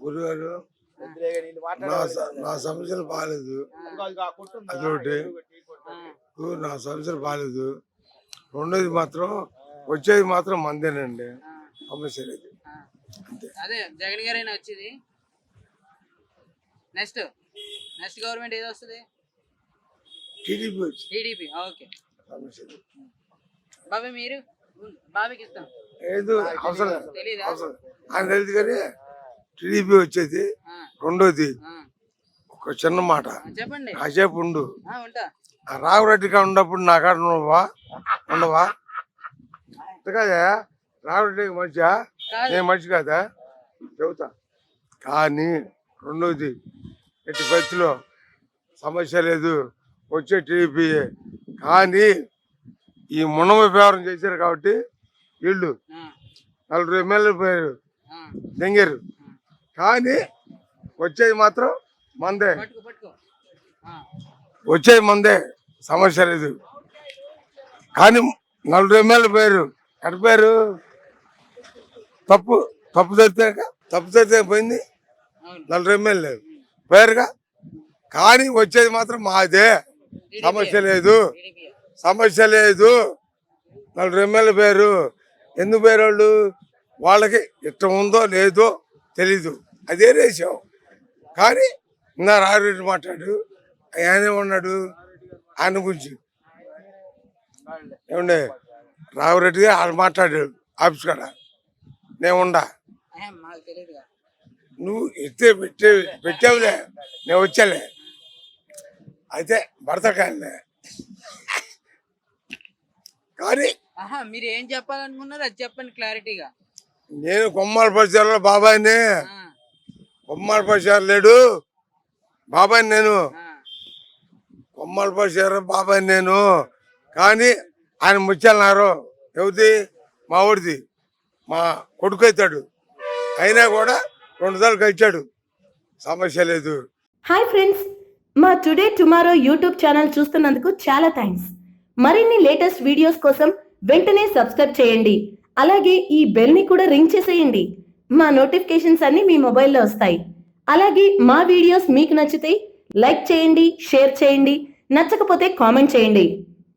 గురుగారు నా సమస్యలు బాగాలేదు. అదొకటి నా సమస్యలు బాగాలేదు. రెండోది మాత్రం వచ్చేది మాత్రం మందేనండి. సమస్య లేదు. అదే జగన్ గారైనా వచ్చేది. నెక్స్ట్ గవర్నమెంట్ ఏది వస్తుంది? టీడీపీ. ఓకే బాబాయ్, మీరు బాబాయ్కి ఇస్తాం ఏదో అవసరం ఆయన తెలుసు కానీ టీడీపీ వచ్చేది. రెండోది ఒక చిన్న మాట చెప్పండి, కాసేపు ఉండు. ఉంటా. రాఘవరెడ్డిగా ఉన్నప్పుడు నా కాడ ఉండవా? కదా రాఘవరెడ్డి మనిషా, నేను మనిషి కాదా చెబుతా. కానీ రెండోది ఎట్టి పరిస్థితిలో సమస్య లేదు, వచ్చే టీడీపీ. కానీ ఈ మునమ వ్యవహారం చేశారు కాబట్టి వీళ్ళు 40 ఎమ్మెల్యేలు పోయారు, దెంగారు. కానీ వచ్చేది మాత్రం మందే, వచ్చేది మందే, సమస్య లేదు. కానీ 40 ఎమ్మెల్యేలు పోయారు, ఎట్టపోయారు? తప్పు జరిగితే పోయింది. 40 ఎమ్మెల్యేలు పోయారుగా. కానీ వచ్చేది మాత్రం మాదే, సమస్య లేదు. 40 ఎమ్మెల్యేలు పోయారు. ఎందుకు పోయారు వాళ్ళు? వాళ్ళకి ఇష్టం ఉందో లేదో తెలీదు, అదే రేషం. కానీ ఇంకా రాఘవరెడ్డి మాట్లాడు, ఆయన ఉన్నాడు ఆయన గురించి ఏమండే రాఘవరెడ్డి ఆయన మాట్లాడాడు ఆఫీస్ కాడ, నేను ఉండా. నువ్వు ఎత్తే పెట్టావులే, నేను వచ్చాలే. అయితే భర్తకాయలే. కానీ మీరు ఏం చెప్పాలనుకున్నారు అది చెప్పండి క్లారిటీగా. నేను కొమ్మాల పరిసరాల బాబాయిని, కొమ్మాల పరిసరాలు లేడు బాబాయిని, నేను కొమ్మాల పరిసర బాబాయిని నేను. కానీ ఆయన ముచ్చాలన్నారు ఎవరిది? మా ఊడిది, మా కొడుకు అవుతాడు. అయినా కూడా 2 సార్లు కలిచాడు, సమస్య లేదు. హాయ్ ఫ్రెండ్స్, మా టుడే టుమారో యూట్యూబ్ ఛానల్ చూస్తున్నందుకు చాలా థ్యాంక్స్. మరిన్ని లేటెస్ట్ వీడియోస్ కోసం వెంటనే సబ్స్క్రైబ్ చేయండి. అలాగే ఈ బెల్ ని కూడా రింగ్ చేసేయండి. మా నోటిఫికేషన్స్ అన్ని మీ మొబైల్లో వస్తాయి. అలాగే మా వీడియోస్ మీకు నచ్చితే లైక్ చేయండి, షేర్ చేయండి, నచ్చకపోతే కామెంట్ చేయండి.